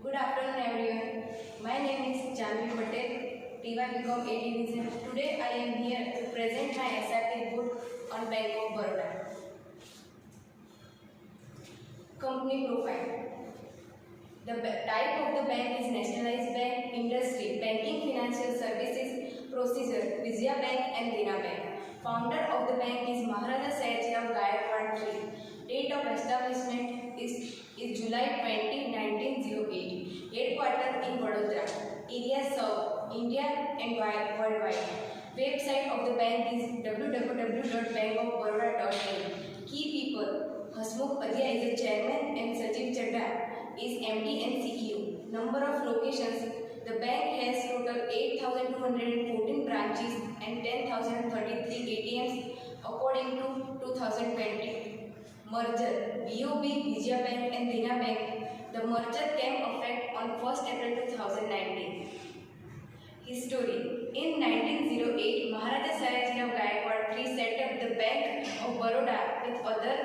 Good afternoon, everyone. My name is Janvi Patel, TY BCom A Division. Today, I am here to present my SIP book on Bank of Baroda. Company profile. The type of the bank is nationalized bank. Industry: banking, financial services. Procedure: Vijaya Bank and Dena Bank. Founder of the bank is Maharaja Sayajiram Gaikwad III. Date of establishment is July 20, 1908. Headquarters in Vadodara. Area served India and worldwide. Website of the bank is www.bankofbaroda.in. Key people: Hasmukh Adhia is the chairman and Sajiv Chadha is MD and CEO. Number of locations: the bank has total 8,214 branches and 10,033 ATMs according to 2020. Merger: BOB, Vijaya Bank and Dena Bank. The merger came effect on 1st April 2019. History: in 1908, Maharaja Sayajiram Gaikwad III set up the Bank of Baroda with other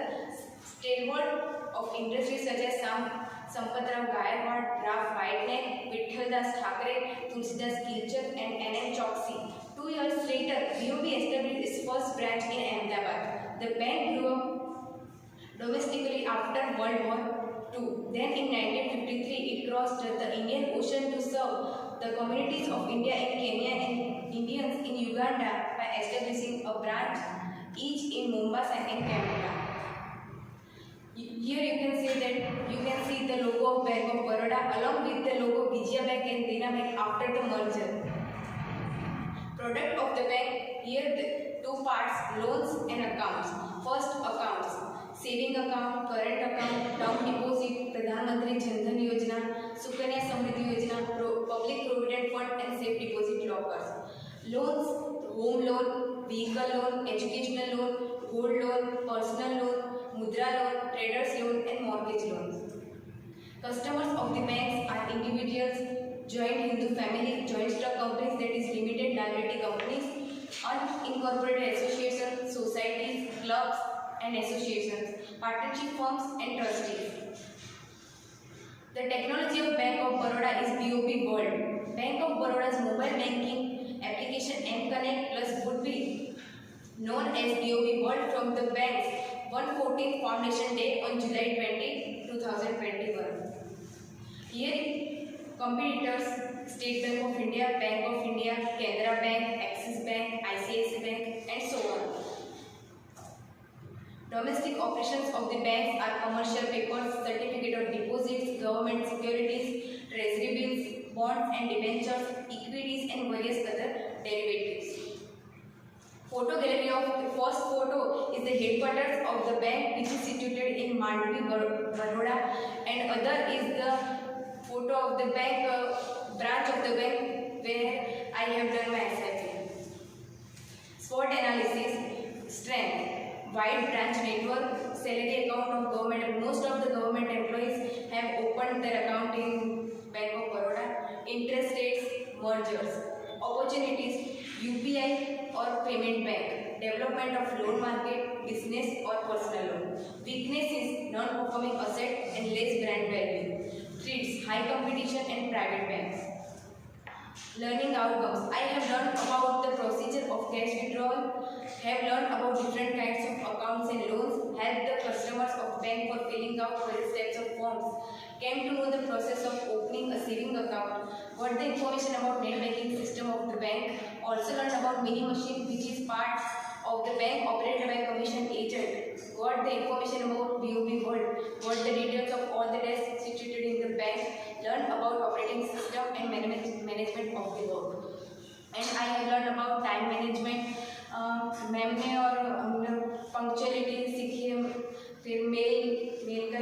stalwart of industry such as Sampatrao Gaikwad, Ralph Whiteneck, Vithaldas Thakre, Tulsidas Kilchar and N.M. Choksi. 2 years later, BOB established its first branch in Ahmedabad. The bank grew up domestically after World War II. Then in 1953, it crossed the Indian Ocean to serve the communities of India and Kenya and Indians in Uganda by establishing a branch each in Mombasa and Canada. Here you can see the logo of Bank of Baroda along with the logo of Vijaya Bank and Dena Bank after the merger. Product of the bank: here the two parts, loans and accounts. First, accounts: saving account, current account, term deposit, Pradhan Mantri Jan Dhan Yojana, Sukanya Samriddhi Yojana, Public Provident Fund and safe deposit lockers. Loans: home loan, vehicle loan, educational loan, gold loan, personal loan, mudra loan, traders loan and mortgage loans. Customers of the banks are individuals, joint Hindu family, joint stock companies, that is limited liability companies, unincorporated associations, societies, clubs and associations, partnership firms and trustees. The technology of Bank of Baroda is BOB World. Bank of Baroda's mobile banking application mConnect Plus would be known as BOB World from the bank's 114th foundation day on July 20, 2021. Here competitors: State Bank of India, Bank of India, Canara Bank, Axis Bank, ICICI Bank and so on. Domestic operations of the banks are commercial papers, certificate of deposits, government securities, treasury bills, bonds and debentures, equities and various other derivatives. Photo gallery of the first photo is the headquarters of the bank which is situated in Mandvi, Baroda, and other is the photo of the bank branch of the bank where I have done my SIP. SWOT analysis: strength, wide branch network, salary account of government. Most of the government employees have opened their account in Bank of Baroda. Interest rates, mergers. Opportunities: UPI or payment bank, development of loan market, business or personal loan. Weakness is non-performing asset and less brand value. Threats: high competition and private banks. Learning outcomes: I have learned about the procedure of cash withdrawal, have learned about different kinds of accounts and loans, helped the customers of bank for filling out various types of forms, came to know the process of opening a saving account, got the information about net banking system of the bank, also learned about mini machine which is part of the bank operated by commission agent, got the information about BOB World, got the details of all the desks situated in the bank, learned about operating system and management of the work. And I have learned about time management. Ma'am ने और हमने punctuality सीखी है, फिर mail का